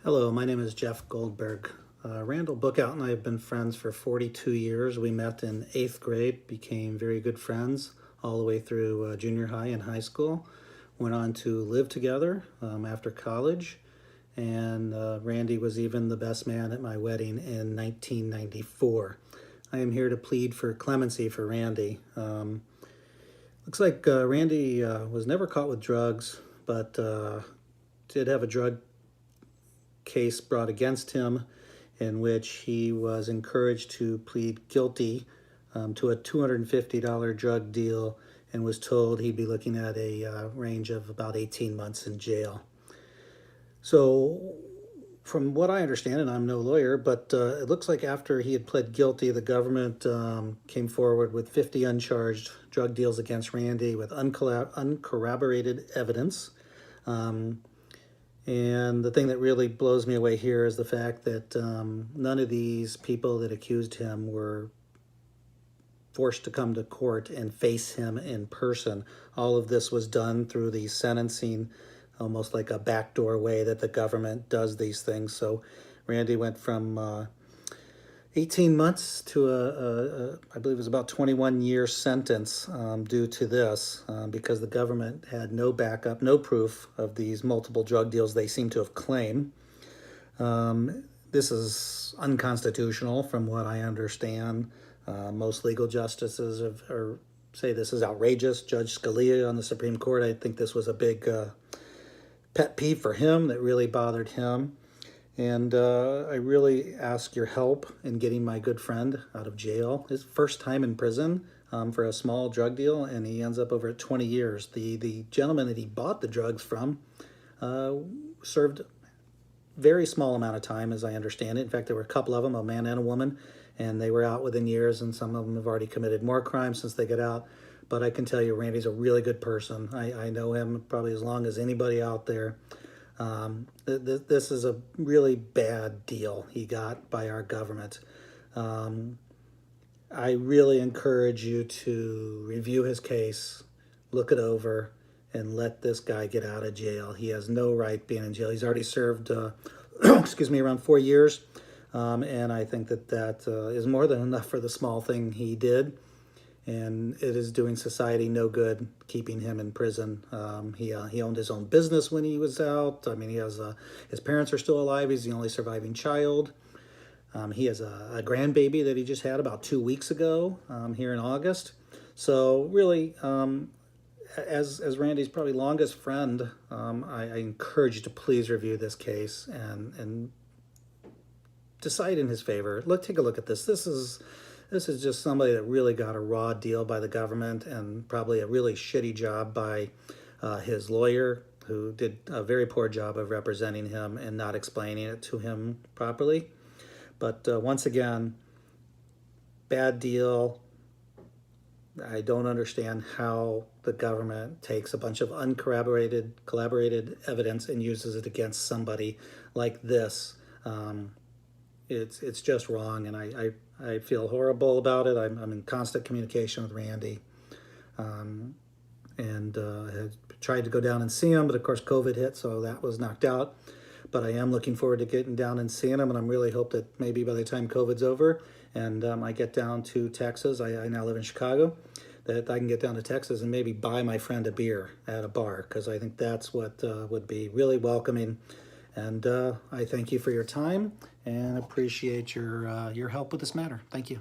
Hello, my name is Jeff Goldberg. Randall Bookout and I have been friends for 42 years. We met in 8th grade, became very good friends all the way through junior high and high school. Went on to live together after college, and Randy was even the best man at my wedding in 1994. I am here to plead for clemency for Randy. Looks like Randy was never caught with drugs, but did have a drug case brought against him in which he was encouraged to plead guilty to a $250 drug deal and was told he'd be looking at a range of about 18 months in jail. So from what I understand, and I'm no lawyer, but it looks like after he had pled guilty, the government came forward with 50 uncharged drug deals against Randy with uncorroborated evidence. And the thing that really blows me away here is the fact that none of these people that accused him were forced to come to court and face him in person. All of this was done through the sentencing, almost like a backdoor way that the government does these things. So Randy went from 18 months to I believe it was about 21-year sentence due to this because the government had no backup, no proof of these multiple drug deals they seem to have claimed. This is unconstitutional from what I understand. Most legal justices say this is outrageous. Judge Scalia on the Supreme Court, I think this was a big pet peeve for him that really bothered him. And I really ask your help in getting my good friend out of jail. His first time in prison for a small drug deal, and he ends up over at 20 years. The gentleman that he bought the drugs from served very small amount of time, as I understand it. In fact, there were a couple of them, a man and a woman, and they were out within years, and some of them have already committed more crimes since they get out. But I can tell you, Randy's a really good person. I know him probably as long as anybody out there. This is a really bad deal he got by our government. I really encourage you to review his case, look it over, and let this guy get out of jail. He has no right being in jail. He's already served, excuse me, around 4 years, and I think that is more than enough for the small thing he did. And it is doing society no good keeping him in prison. He owned his own business when he was out. I mean, he has his parents are still alive. He's the only surviving child. He has a grandbaby that he just had about 2 weeks ago here in August. So really, as Randy's probably longest friend, I encourage you to please review this case and decide in his favor. Take a look at this. This is just somebody that really got a raw deal by the government and probably a really shitty job by his lawyer, who did a very poor job of representing him and not explaining it to him properly. But once again, bad deal. I don't understand how the government takes a bunch of collaborated evidence and uses it against somebody like this. It's just wrong, and I feel horrible about it. I'm in constant communication with Randy, and had tried to go down and see him, but of course COVID hit, so that was knocked out. But I am looking forward to getting down and seeing him, and I really hope that maybe by the time COVID's over and I get down to Texas, I now live in Chicago, that I can get down to Texas and maybe buy my friend a beer at a bar, because I think that's what would be really welcoming. And I thank you for your time and appreciate your help with this matter. Thank you.